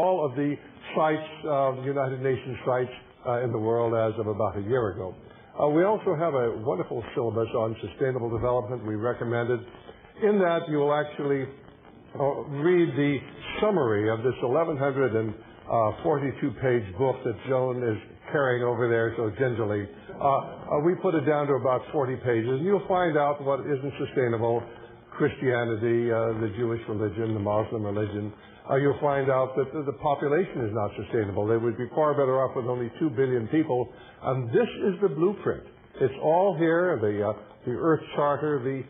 all of the sites, United Nations sites in the world as of about a year ago. We also have a wonderful syllabus on sustainable development we recommended. In that, you will actually read the summary of this 1,142-page book that Joan is carrying over there so gingerly. We put it down to about 40 pages, and you'll find out what isn't sustainable: Christianity, the Jewish religion, the Muslim religion. You'll find out that the population is not sustainable. They would be far better off with only 2 billion people. And this is the blueprint. It's all here: the Earth Charter, the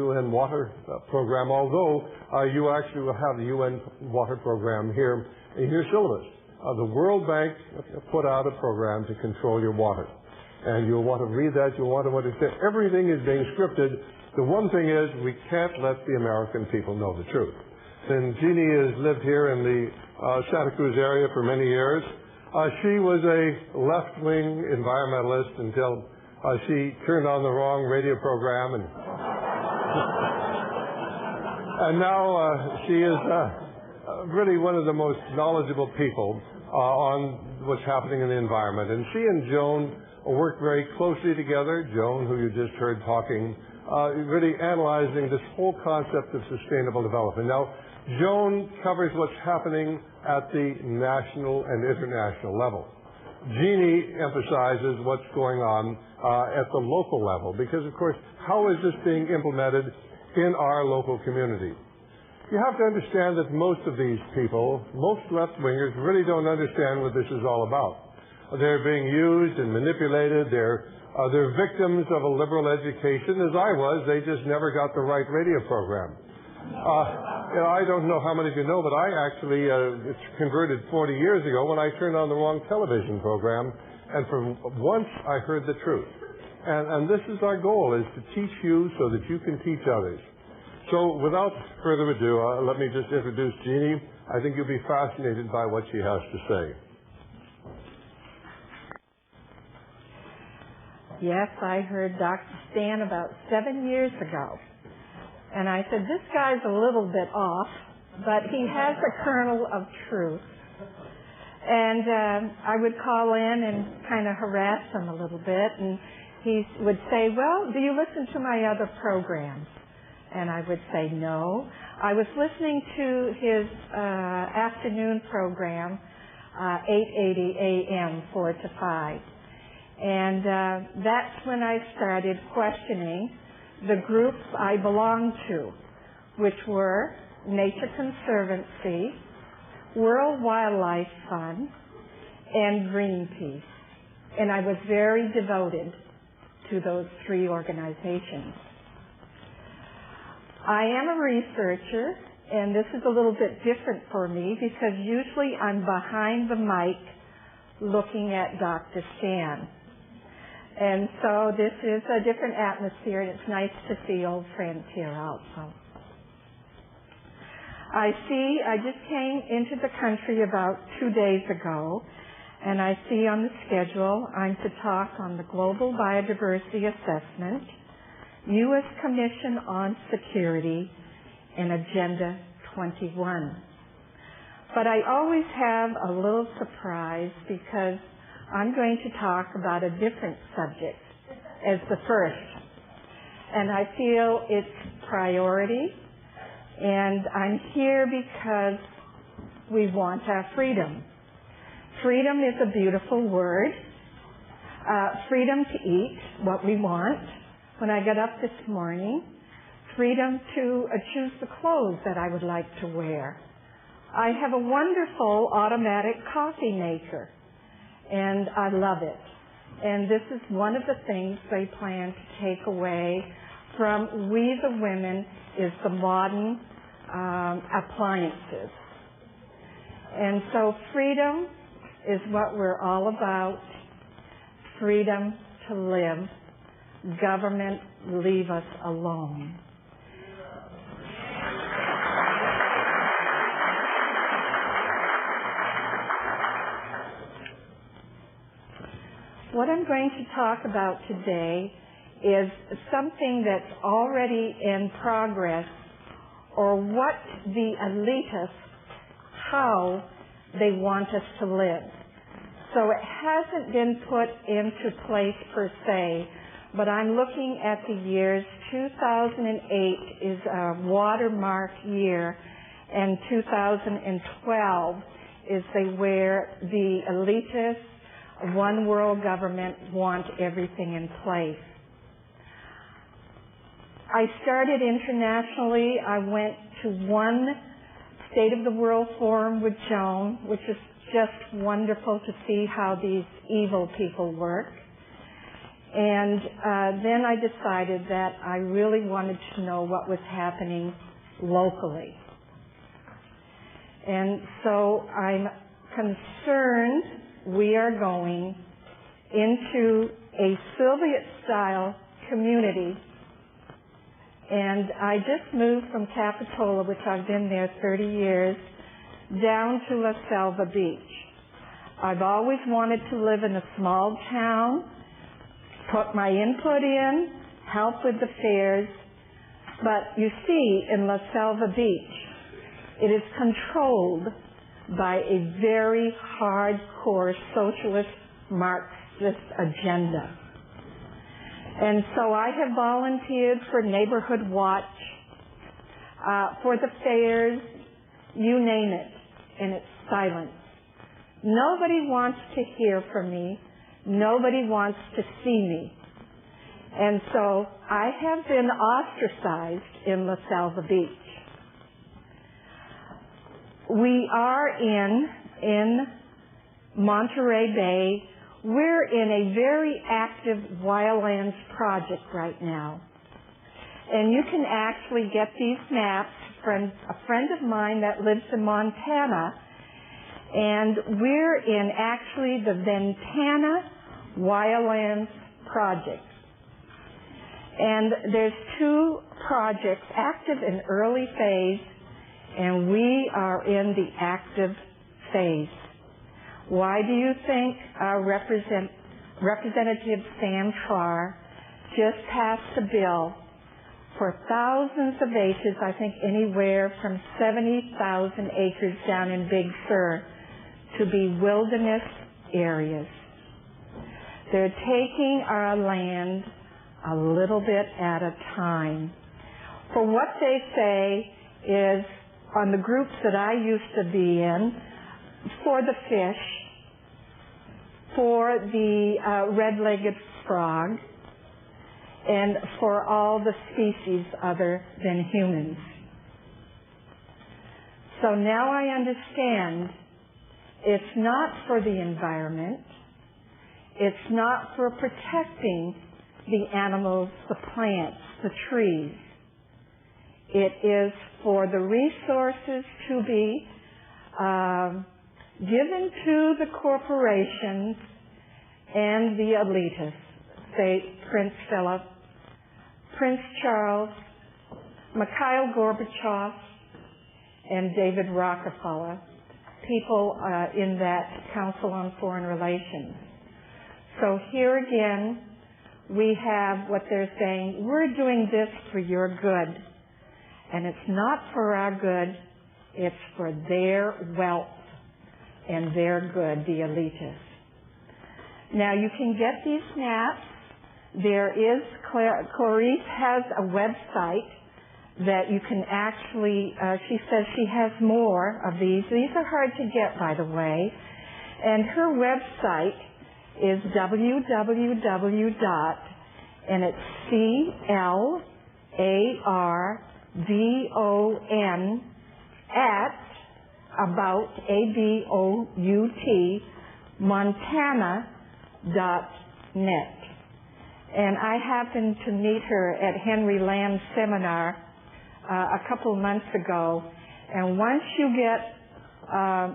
UN Water Program. Although you actually will have the UN Water Program here in your syllabus. The World Bank put out a program to control your water, and you'll want to read that. You'll want to understand everything is being scripted. The one thing is, we can't let the American people know the truth. And Jeannie has lived here in the Santa Cruz area for many years. She was a left-wing environmentalist until she turned on the wrong radio program, and now she is really one of the most knowledgeable people on what's happening in the environment. And she and Joan work very closely together. Joan, who you just heard talking, really analyzing this whole concept of sustainable development. Now, Joan covers what's happening at the national and international level. Jeannie emphasizes what's going on at the local level, because, of course, how is this being implemented in our local community? You have to understand that most of these people, most left-wingers, really don't understand what this is all about. They're being used and manipulated. They're victims of a liberal education, as I was. They just never got the right radio program. I don't know how many of you know, but I actually converted 40 years ago when I turned on the wrong television program, and for once I heard the truth. And this is our goal, is to teach you so that you can teach others. So without further ado, let me just introduce Jeannie. I think you'll be fascinated by what she has to say. Yes, I heard Dr. Stan about 7 years ago. And I said, this guy's a little bit off, but he has a kernel of truth. And I would call in and kind of harass him a little bit, and he would say, well, do you listen to my other programs? And I would say, no. I was listening to his afternoon program, 8:80 a.m., 4 to 5. And that's when I started questioning the groups I belonged to, which were Nature Conservancy, World Wildlife Fund, and Greenpeace. And I was very devoted to those 3 organizations. I am a researcher, and this is a little bit different for me because usually I'm behind the mic looking at Dr. Stan. And so this is a different atmosphere, and it's nice to see old friends here also. I just came into the country about 2 days ago, and I see on the schedule I'm to talk on the Global Biodiversity Assessment, U.S. Commission on Security, and Agenda 21. But I always have a little surprise because I'm going to talk about a different subject as the first. And I feel it's priority, and I'm here because we want our freedom. Freedom is a beautiful word. Freedom to eat what we want. When I got up this morning, freedom to choose the clothes that I would like to wear. I have a wonderful automatic coffee maker, and I love it. And this is one of the things they plan to take away from we the women is the modern appliances. And so freedom is what we're all about. Freedom to live. Government, leave us alone. What I'm going to talk about today is something that's already in progress, or what the elitists how they want us to live. So it hasn't been put into place per se, but I'm looking at the years. 2008 is a watermark year, and 2012 is where the elitist, one world government want everything in place. I started internationally. I went to one State of the World Forum with Joan, which is just wonderful to see how these evil people work. And then I decided that I really wanted to know what was happening locally. And so I'm concerned we are going into a Soviet-style community. And I just moved from Capitola, which I've been there 30 years, down to La Selva Beach. I've always wanted to live in a small town, put my input in, help with the fairs. But you see, in La Selva Beach, it is controlled by a very hardcore socialist Marxist agenda. And so I have volunteered for Neighborhood Watch, for the fairs, you name it, and it's silence. Nobody wants to hear from me. Nobody wants to see me. And so I have been ostracized in La Selva Beach. We are in Monterey Bay. We're in a very active wildlands project right now. And you can actually get these maps from a friend of mine that lives in Montana. And we're in actually the Ventana Wildlands Project. And there's two projects active in early phase, and we are in the active phase. Why do you think our Representative Sam Farr just passed a bill for thousands of acres, I think anywhere from 70,000 acres down in Big Sur, to be wilderness areas? They're taking our land a little bit at a time. For what they say is, on the groups that I used to be in, for the fish, for the red-legged frog, and for all the species other than humans. So now I understand it's not for the environment, it's not for protecting the animals, the plants, the trees. It is for the resources to be given to the corporations and the elitists, say Prince Philip, Prince Charles, Mikhail Gorbachev, and David Rockefeller, people in that Council on Foreign Relations. So here again, we have what they're saying, we're doing this for your good. And it's not for our good, it's for their wealth and their good, the elitists. Now you can get these maps. There is, Clarice has a website that you can actually, she says she has more of these. These are hard to get, by the way. And her website is and it's CLARDON at about ABOUT Montana.net. And I happened to meet her at Henry Lamb's seminar a couple of months ago. And once you get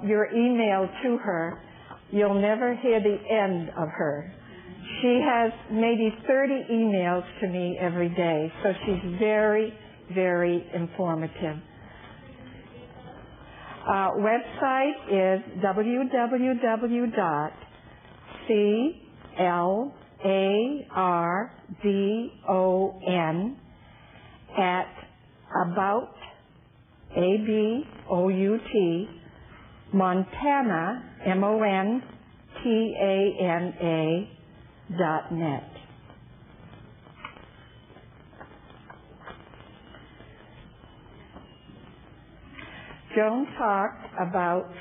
your email to her, you'll never hear the end of her. She has maybe 30 emails to me every day, so she's very, very informative. Website is www.CLARDON at about ABOUT Montana, MONTANA.net. Joan talked about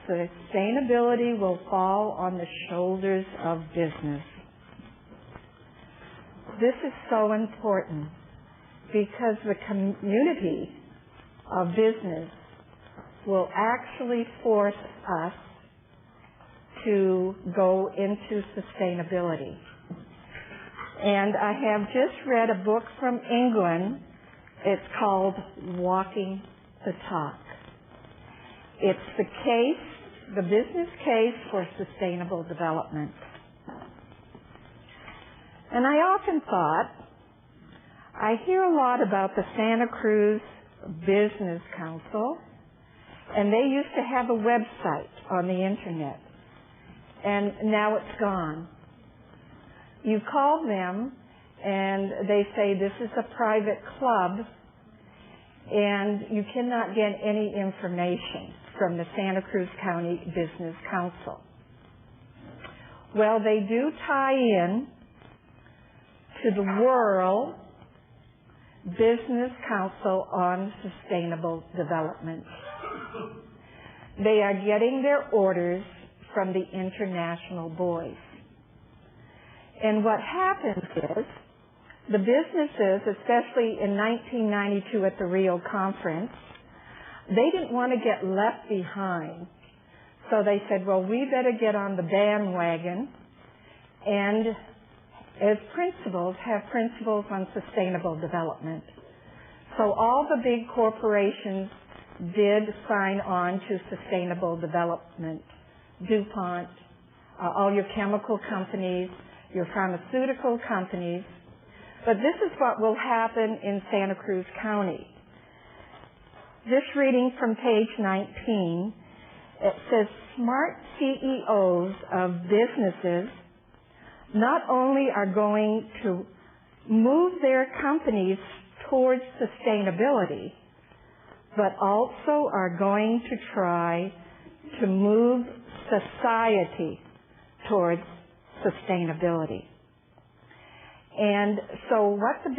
sustainability will fall on the shoulders of business. This is so important because the community of business will actually force us to go into sustainability. And I have just read a book from England. It's called Walking the Talk. It's the business case for sustainable development. And I often thought, I hear a lot about the Santa Cruz Business Council, and they used to have a website on the internet, and now it's gone. You call them, and they say this is a private club, and you cannot get any information from the Santa Cruz County Business Council. Well, they do tie in to the World Business Council on Sustainable Development. They are getting their orders from the international boys. And what happens is, the businesses, especially in 1992 at the Rio Conference, they didn't want to get left behind. So they said, well, we better get on the bandwagon and as principals, have principles on sustainable development. So all the big corporations did sign on to sustainable development. DuPont, all your chemical companies, your pharmaceutical companies. But this is what will happen in Santa Cruz County. This reading from page 19, it says smart CEOs of businesses not only are going to move their companies towards sustainability, but also are going to try to move society towards sustainability. And so what the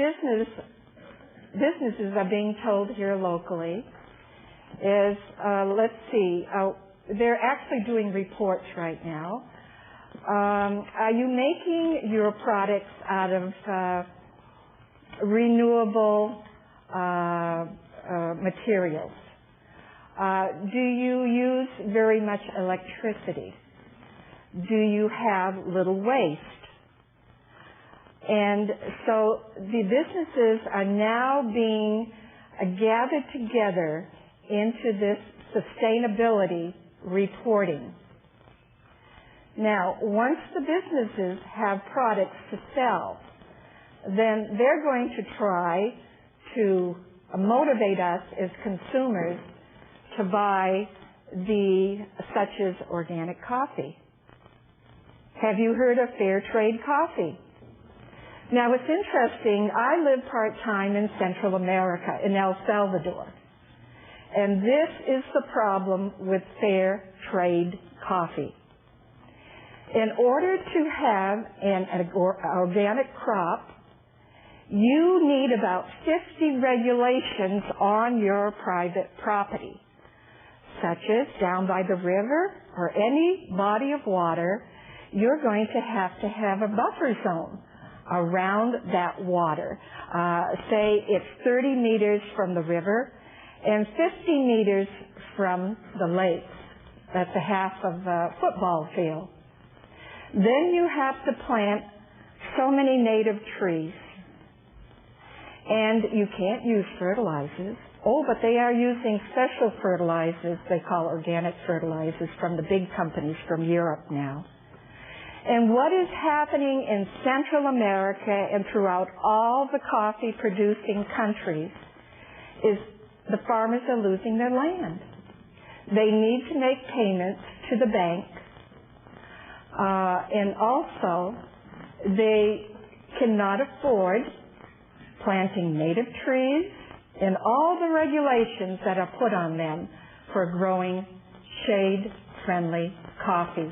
businesses are being told here locally is, they're actually doing reports right now. Are you making your products out of renewable materials? Do you use very much electricity? Do you have little waste? And so the businesses are now being gathered together into this sustainability reporting. Now, once the businesses have products to sell, then they're going to try to motivate us as consumers to buy such as organic coffee. Have you heard of fair trade coffee? Now, it's interesting. I live part-time in Central America, in El Salvador. And this is the problem with fair trade coffee. In order to have an organic crop, you need about 50 regulations on your private property, such as down by the river or any body of water, you're going to have a buffer zone around that water. Say it's 30 meters from the river and 50 meters from the lake. That's a half of a football field. Then you have to plant so many native trees. And you can't use fertilizers. Oh, but they are using special fertilizers they call organic fertilizers from the big companies from Europe now. And what is happening in Central America and throughout all the coffee-producing countries is the farmers are losing their land. They need to make payments to the bank. And also, they cannot afford planting native trees and all the regulations that are put on them for growing shade-friendly coffee.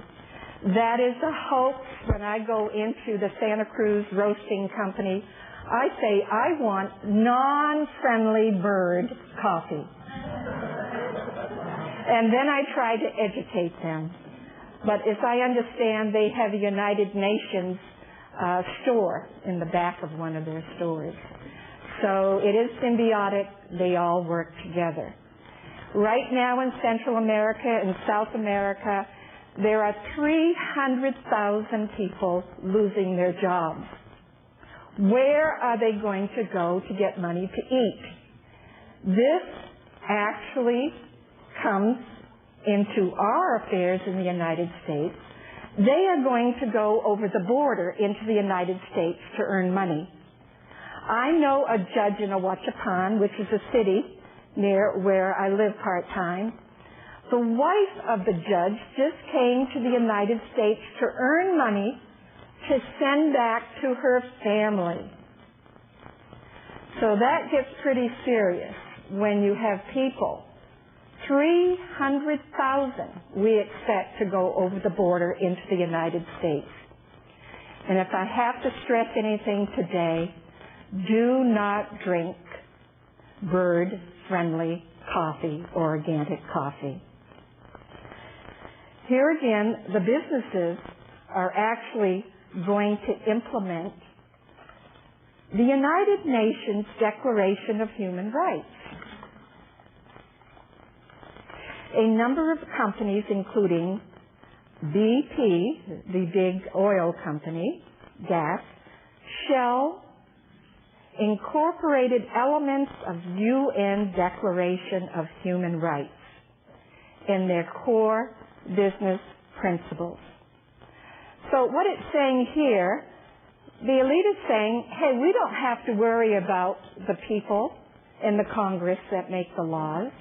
That is a hoax. When I go into the Santa Cruz Roasting Company, I say, I want non-friendly bird coffee. And then I try to educate them. But as I understand, they have a United Nations store in the back of one of their stores. So it is symbiotic. They all work together. Right now in Central America and South America, there are 300,000 people losing their jobs. Where are they going to go to get money to eat? This actually comes into our affairs in the United States. They are going to go over the border into the United States to earn money. I know a judge in Ahuachapán, which is a city near where I live part-time. The wife of the judge just came to the United States to earn money to send back to her family. So that gets pretty serious when you have people, 300,000 we expect to go over the border into the United States. And if I have to stress anything today, do not drink bird-friendly coffee or organic coffee. Here again, the businesses are actually going to implement the United Nations Declaration of Human Rights. A number of companies, including BP, the big oil company, gas, Shell, incorporated elements of UN Declaration of Human Rights in their core business principles. So what it's saying here, the elite is saying, hey, we don't have to worry about the people in the Congress that make the laws.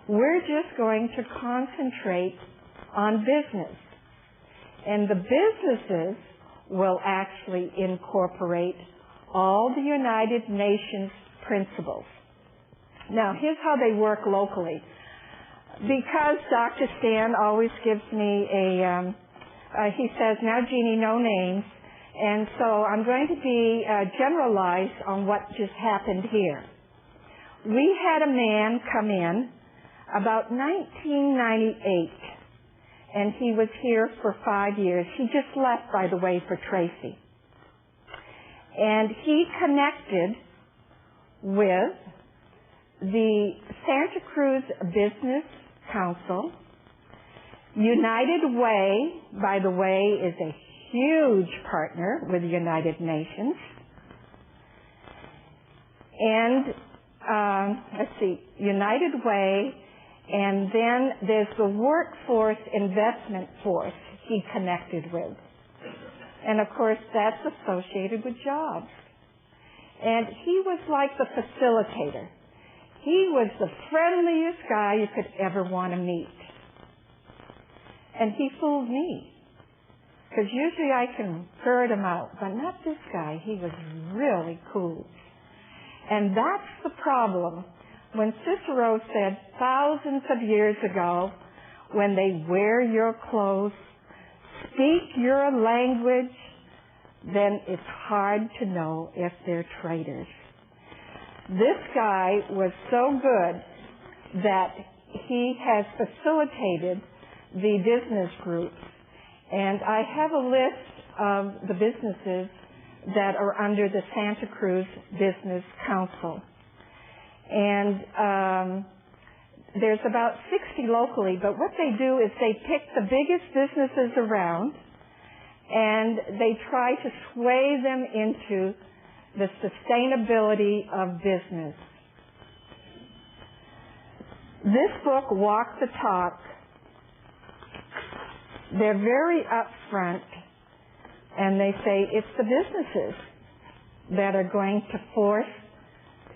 We're just going to concentrate on business. And the businesses will actually incorporate all the United Nations principles. Now, here's how they work locally. Because Dr. Stan always gives me he says, now Jeannie, no names, and so I'm going to be generalized on what just happened here. We had a man come in about 1998, and he was here for 5 years. He just left, by the way, for Tracy. And he connected with the Santa Cruz Business Council. United Way, by the way, is a huge partner with the United Nations. And, let's see, United Way, and then there's the Workforce Investment Force he connected with. And, of course, that's associated with jobs. And he was like the facilitator. He was the friendliest guy you could ever want to meet. And he fooled me. Because usually I can ferret him out, but not this guy. He was really cool. And that's the problem. When Cicero said thousands of years ago, when they wear your clothes, speak your language, then it's hard to know if they're traitors. This guy was so good that he has facilitated the business groups. And I have a list of the businesses that are under the Santa Cruz Business Council. And there's about 60 locally, but what they do is they pick the biggest businesses around and they try to sway them into the sustainability of business. This book, Walk the Talk, they're very upfront, and they say it's the businesses that are going to force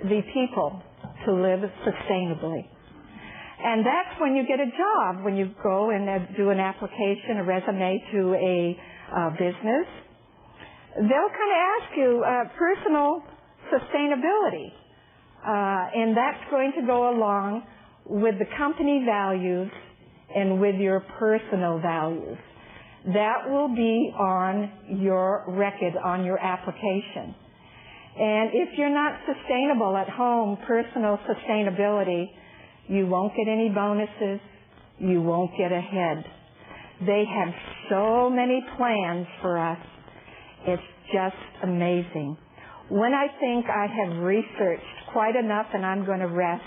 the people to live sustainably. And that's when you get a job, when you go and do an application, a resume to a business. They'll kind of ask you personal sustainability, and that's going to go along with the company values and with your personal values. That will be on your record, on your application. And if you're not sustainable at home, personal sustainability, you won't get any bonuses, you won't get ahead. They have so many plans for us. It's just amazing. When I think I have researched quite enough and I'm going to rest,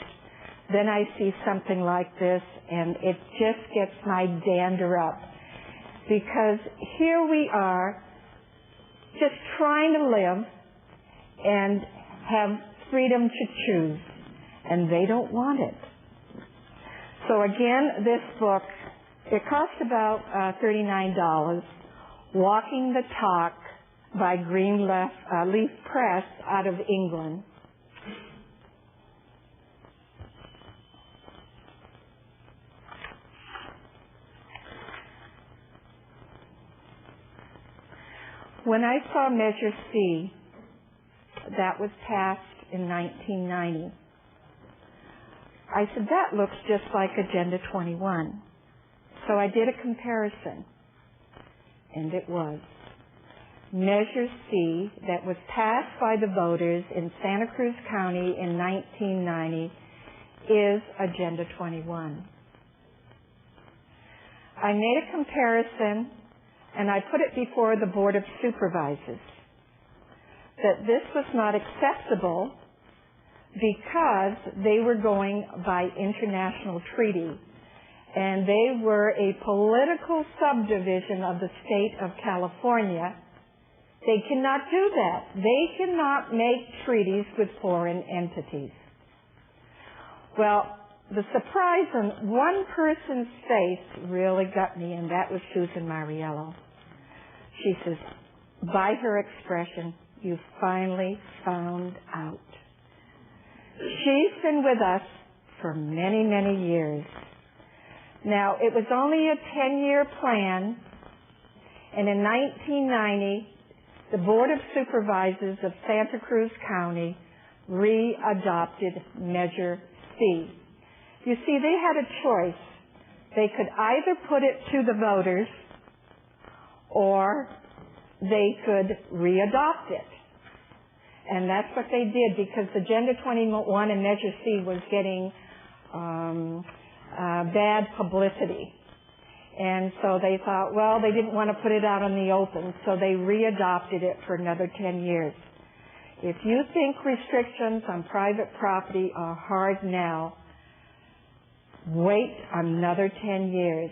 then I see something like this and it just gets my dander up. Because here we are just trying to live and have freedom to choose, and they don't want it. So again, this book, it cost about $39, Walking the Talk by Greenleaf Press out of England. When I saw Measure C, that was passed in 1990, I said, that looks just like Agenda 21. So I did a comparison, and it was. Measure C, that was passed by the voters in Santa Cruz County in 1990, is Agenda 21. I made a comparison, and I put it before the Board of Supervisors, that this was not acceptable because they were going by international treaty, and they were a political subdivision of the state of California. They cannot do that. They cannot make treaties with foreign entities. Well, the surprise on one person's face really got me, and that was Susan Mariello. She says, by her expression, you finally found out. She's been with us for many, many years. Now, it was only a 10-year plan, and in 1990, the Board of Supervisors of Santa Cruz County re-adopted Measure C. You see, they had a choice. They could either put it to the voters or they could re-adopt it. And that's what they did, because Agenda 21 and Measure C was getting bad publicity. And so they thought, well, they didn't want to put it out in the open, so they re-adopted it for another 10 years. If you think restrictions on private property are hard now, wait another 10 years.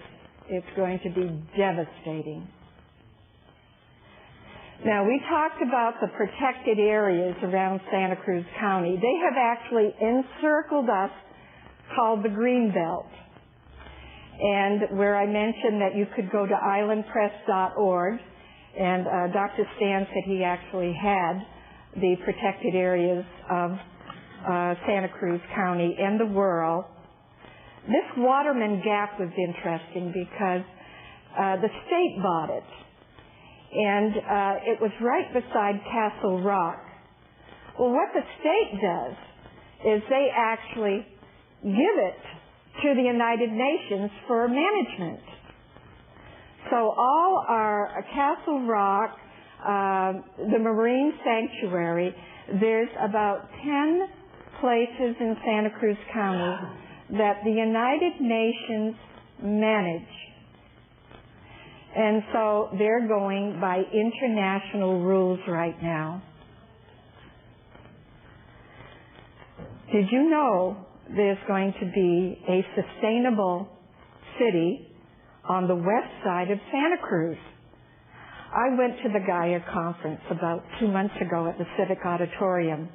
It's going to be devastating. Now, we talked about the protected areas around Santa Cruz County. They have actually encircled us, called the Green Belt. And where I mentioned that you could go to islandpress.org, and Dr. Stan said he actually had the protected areas of Santa Cruz County and the world. This Waterman Gap was interesting because the state bought it. And it was right beside Castle Rock. Well, what the state does is they actually give it to the United Nations for management. So all our Castle Rock, the Marine Sanctuary, there's about 10 places in Santa Cruz County that the United Nations manage. And so they're going by international rules right now. Did you know there's going to be a sustainable city on the west side of Santa Cruz? I went to the GAIA conference about 2 months ago at the Civic Auditorium,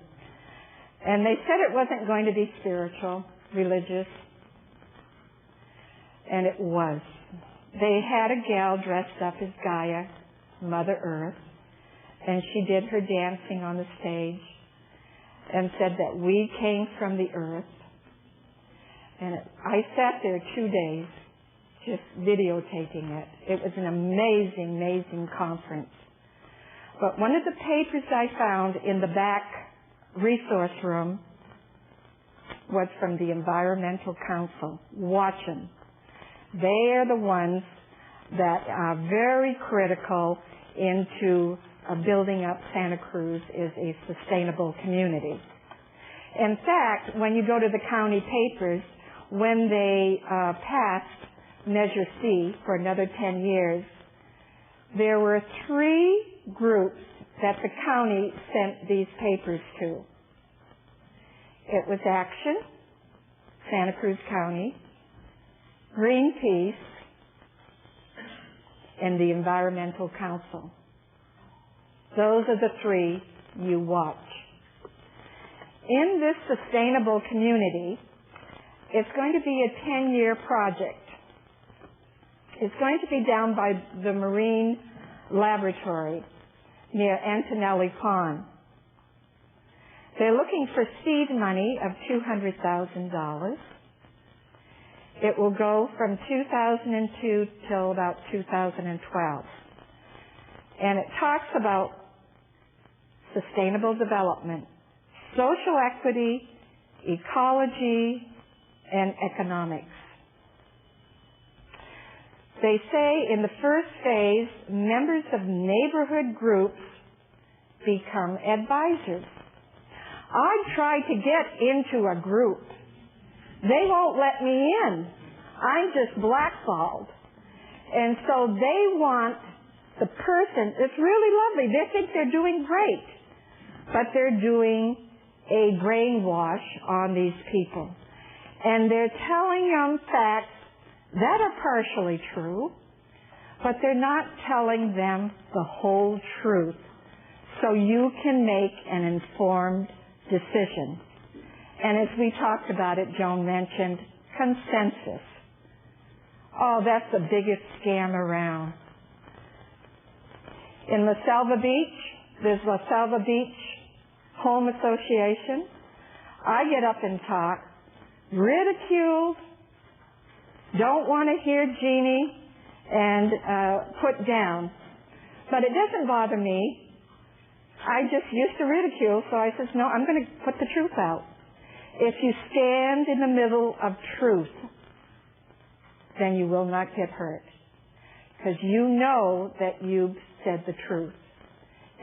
and they said it wasn't going to be spiritual, religious, and it was. They had a gal dressed up as Gaia, Mother Earth, and she did her dancing on the stage and said that we came from the earth. And I sat there 2 days just videotaping it. It was an amazing, amazing conference. But one of the papers I found in the back resource room was from the Environmental Council. Watch them. They are the ones that are very critical into building up Santa Cruz as a sustainable community. In fact, when you go to the county papers, when they passed Measure C for another 10 years, there were 3 groups that the county sent these papers to. It was Action, Santa Cruz County, Greenpeace, and the Environmental Council. Those are the 3 you watch. In this sustainable community, it's going to be a 10-year project. It's going to be down by the Marine Laboratory near Antonelli Pond. They're looking for seed money of $200,000. It will go from 2002 till about 2012. And it talks about sustainable development, social equity, ecology, and economics. They say in the first phase, members of neighborhood groups become advisors. I tried to get into a group. They won't let me in. I'm just blackballed. And so they want the person, it's really lovely. They think they're doing great, but they're doing a brainwash on these people. And they're telling them facts that are partially true, but they're not telling them the whole truth so you can make an informed decision. And as we talked about it, Joan mentioned consensus. Oh, that's the biggest scam around. In La Selva Beach, there's La Selva Beach Home Association. I get up and talk, ridiculed, don't want to hear Jeannie, and put down. But it doesn't bother me. I just used to ridicule, so I says, no, I'm going to put the truth out. If you stand in the middle of truth, then you will not get hurt. Because you know that you've said the truth.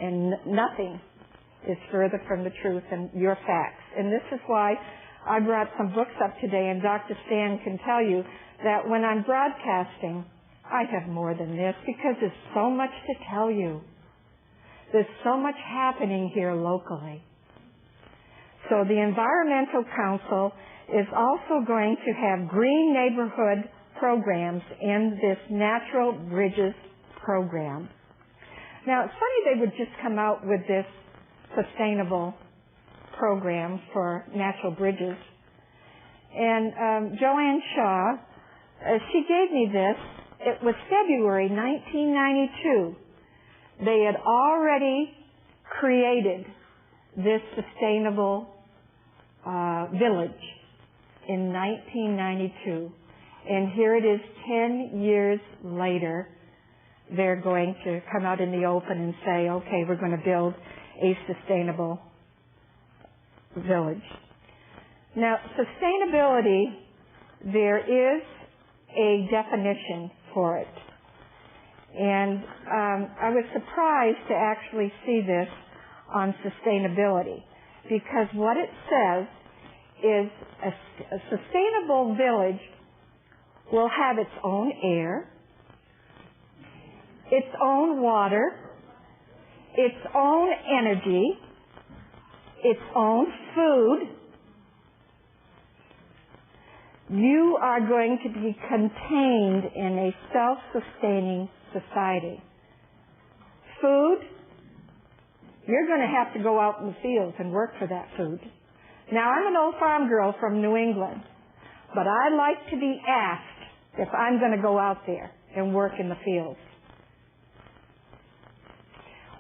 And nothing is further from the truth than your facts. And this is why I brought some books up today, and Dr. Stan can tell you that when I'm broadcasting, I have more than this because there's so much to tell you. There's so much happening here locally. So the Environmental Council is also going to have green neighborhood programs in this Natural Bridges program. Now, it's funny they would just come out with this sustainable program for natural bridges. And Joanne Shaw, she gave me this. It was February 1992. They had already created this sustainable village in 1992. And here it is 10 years later. They're going to come out in the open and say, okay, we're going to build a sustainable village. Now, sustainability, there is a definition for it. And I was surprised to actually see this on sustainability, because what it says is a sustainable village will have its own air, its own water, its own energy, its own food. You are going to be contained in a self-sustaining society. Food, you're going to have to go out in the fields and work for that food. Now, I'm an old farm girl from New England, but I like to be asked if I'm going to go out there and work in the fields.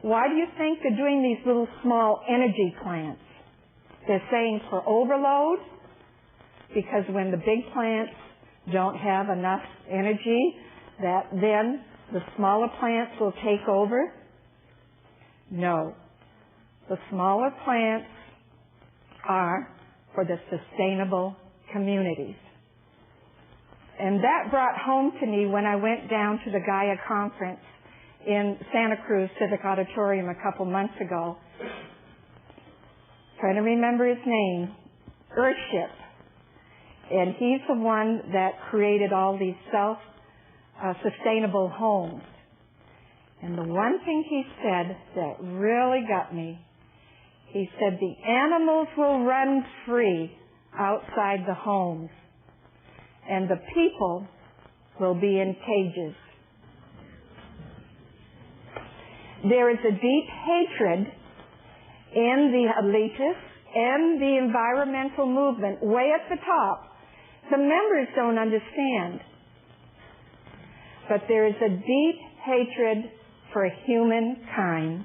Why do you think they're doing these little small energy plants? They're saying for overload, because when the big plants don't have enough energy, that then the smaller plants will take over? No. The smaller plants are for the sustainable communities. And that brought home to me when I went down to the GAIA conference in Santa Cruz Civic Auditorium a couple months ago. Trying to remember his name. Earthship. And he's the one that created all these self-sustainable homes. And the one thing he said that really got me, he said the animals will run free outside the homes, and the people will be in cages. There is a deep hatred in the elitists and the environmental movement way at the top. The members don't understand. But there is a deep hatred for humankind.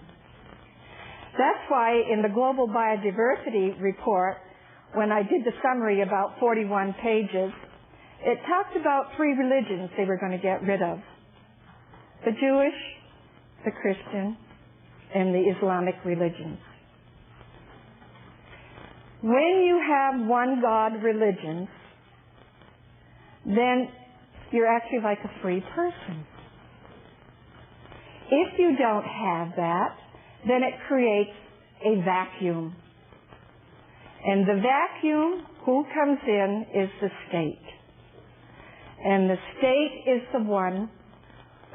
That's why in the Global Biodiversity Report, when I did the summary about 41 pages, it talked about 3 religions they were going to get rid of. The Jewish, the Christian, and the Islamic religions. When you have one God religion, then you're actually like a free person. If you don't have that, then it creates a vacuum. And the vacuum, who comes in is the state. And the state is the one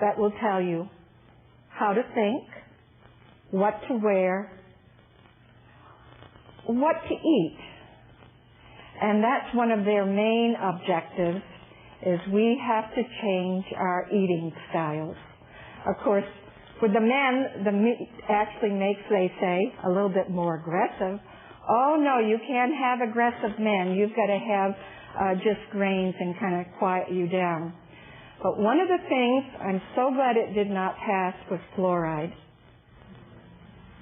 that will tell you how to think, what to wear, what to eat. And that's one of their main objectives, is we have to change our eating styles. Of course, with the men, the meat actually makes, they say, a little bit more aggressive. Oh no, you can't have aggressive men. You've got to have just grains and kind of quiet you down. But one of the things, I'm so glad it did not pass, was fluoride.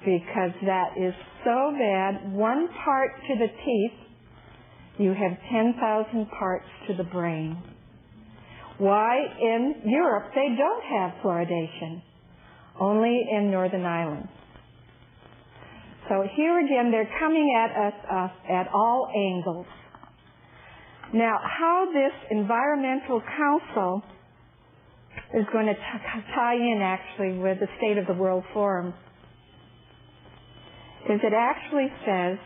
Because that is so bad. 1 part to the teeth, you have 10,000 parts to the brain. Why in Europe they don't have fluoridation? Only in Northern Ireland. So here again, they're coming at us at all angles. Now, how this Environmental Council is going to tie in actually with the State of the World Forum is it actually says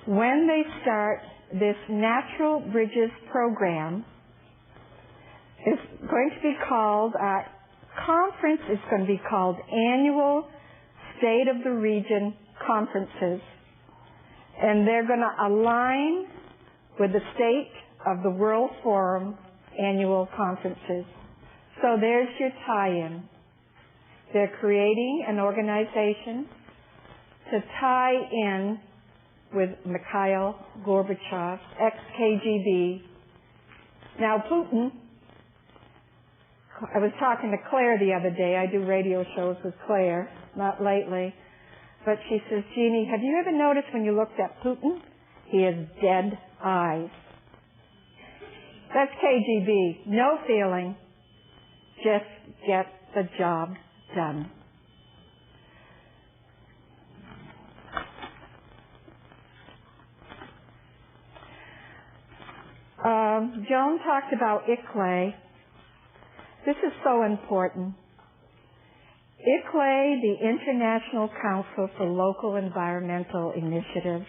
when they start this Natural Bridges program, it's going to be called, conference is going to be called Annual State of the Region Conferences. And they're going to align with the State of the World Forum Annual Conferences. So there's your tie-in. They're creating an organization to tie in with Mikhail Gorbachev, ex-KGB. Now Putin, I was talking to Claire the other day. I do radio shows with Claire, not lately. But she says, Jeannie, have you ever noticed when you looked at Putin, he has dead eyes? That's KGB. No feeling. Just get the job done. Joan talked about ICLAI. This is so important. ICLAI, the International Council for Local Environmental Initiatives.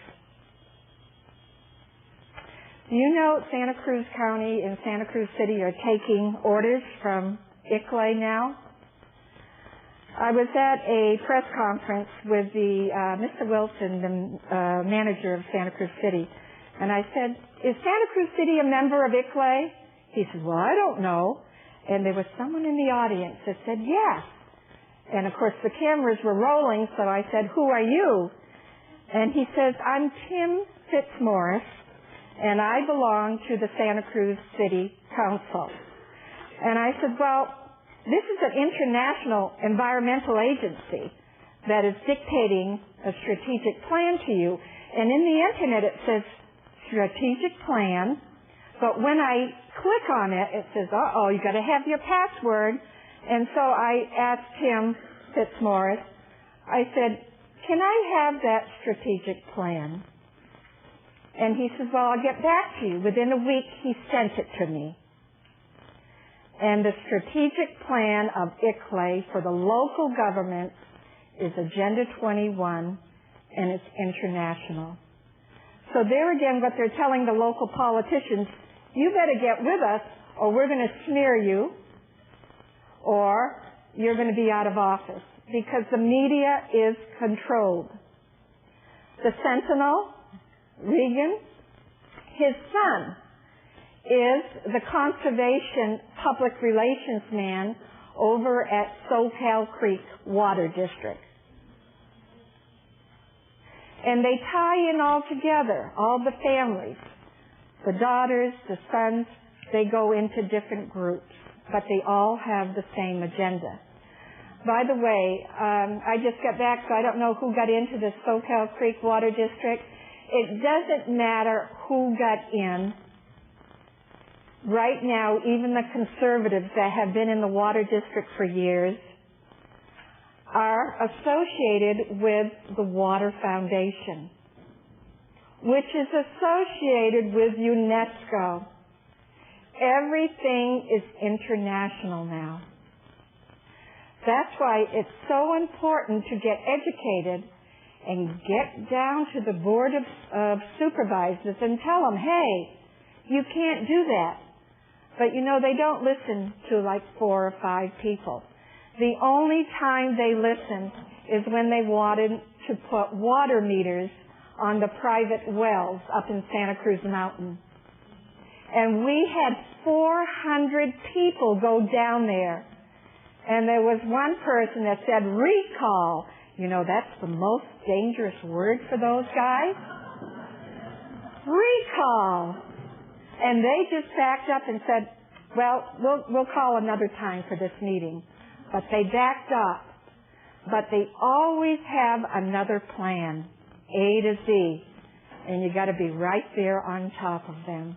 Do you know Santa Cruz County and Santa Cruz City are taking orders from ICLAI now? I was at a press conference with the Mr. Wilson, the manager of Santa Cruz City, and I said, is Santa Cruz City a member of ICLAI? He said, well, I don't know. And there was someone in the audience that said, yes. And of course the cameras were rolling, so I said, who are you? And he says, I'm Tim Fitzmaurice, and I belong to the Santa Cruz City Council. And I said, well, this is an international environmental agency that is dictating a strategic plan to you. And in the internet it says strategic plan, but when I click on it, it says, uh-oh, you got to have your password. And so I asked Tim Fitzmaurice, I said, can I have that strategic plan? And he says, well, I'll get back to you. Within a week, he sent it to me. And the strategic plan of ICLAI for the local governments is Agenda 21, and it's international. So there again, what they're telling the local politicians, you better get with us or we're going to smear you or you're going to be out of office, because the media is controlled. The Sentinel, Regan, his son is the conservation public relations man over at Socal Creek Water District. And they tie in all together, all the families, the daughters, the sons, they go into different groups, but they all have the same agenda. By the way, I just got back, so I don't know who got into the Socal Creek Water District. It doesn't matter who got in. Right now, even the conservatives that have been in the water district for years are associated with the Water Foundation, which is associated with UNESCO. Everything is international now. That's why it's so important to get educated and get down to the Board of Supervisors and tell them, hey, you can't do that. But you know, they don't listen to like 4 or 5 people. The only time they listen is when they wanted to put water meters on the private wells up in Santa Cruz Mountain. And we had 400 people go down there. And there was one person that said, recall. You know, that's the most dangerous word for those guys. Recall. And they just backed up and said, well, we'll call another time for this meeting. But they backed up. But they always have another plan, A to Z. And you got to be right there on top of them.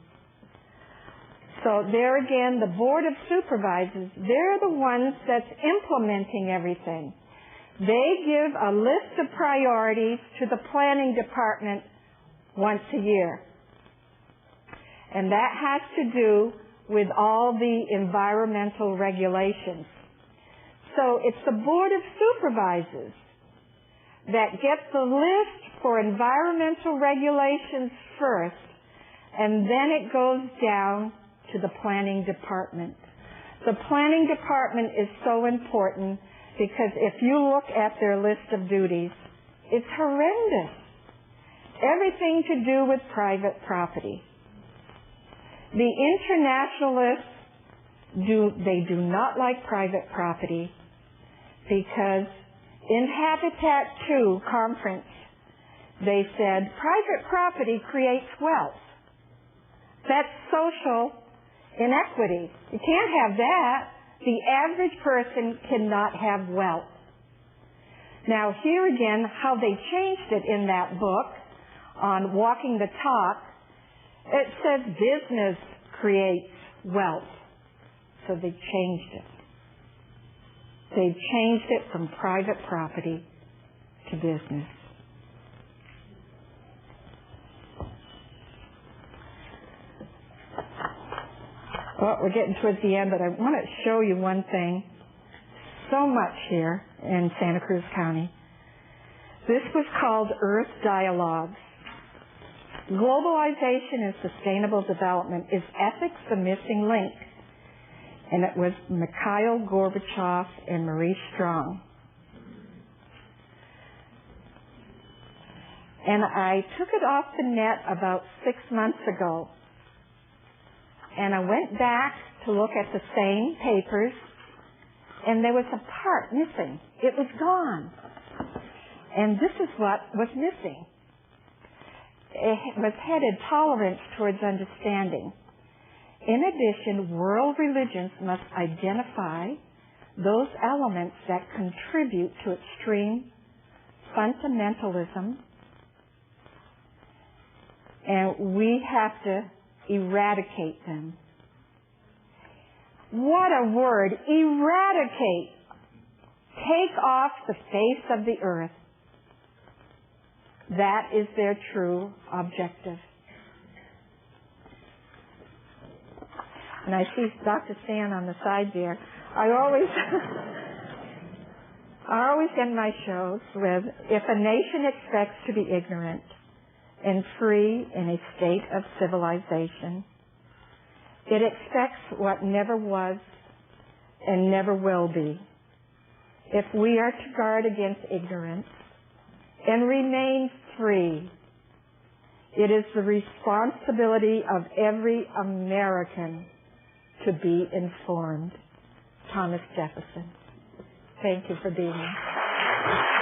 So there again, the Board of Supervisors, they're the ones that's implementing everything. They give a list of priorities to the planning department once a year. And that has to do with all the environmental regulations. So it's the Board of Supervisors that gets the list for environmental regulations first, and then it goes down to the planning department. The planning department is so important because if you look at their list of duties, it's horrendous. Everything to do with private property. The internationalists do not like private property because in Habitat 2 conference, they said private property creates wealth. That's social inequity. You can't have that. The average person cannot have wealth. Now here again, how they changed it in that book on Walking the Talk, it says business creates wealth. So they changed it. They changed it from private property to business. Well, we're getting towards the end, but I want to show you one thing. So much here in Santa Cruz County. This was called Earth Dialogues. Globalization and Sustainable Development. Is Ethics the Missing Link? And it was Mikhail Gorbachev and Marie Strong. And I took it off the net about 6 months ago. And I went back to look at the same papers, and there was a part missing. It was gone. And this is what was missing. It was headed Tolerance Towards Understanding. In addition, world religions must identify those elements that contribute to extreme fundamentalism, and we have to eradicate them. What a word, eradicate. Take off the face of the earth. That is their true objective. and I see Dr. Stan on the side there, I always end my shows with, if a nation expects to be ignorant and free in a state of civilization, it expects what never was and never will be. If we are to guard against ignorance and remain free, it is the responsibility of every American to be informed. Thomas Jefferson. Thank you for being here.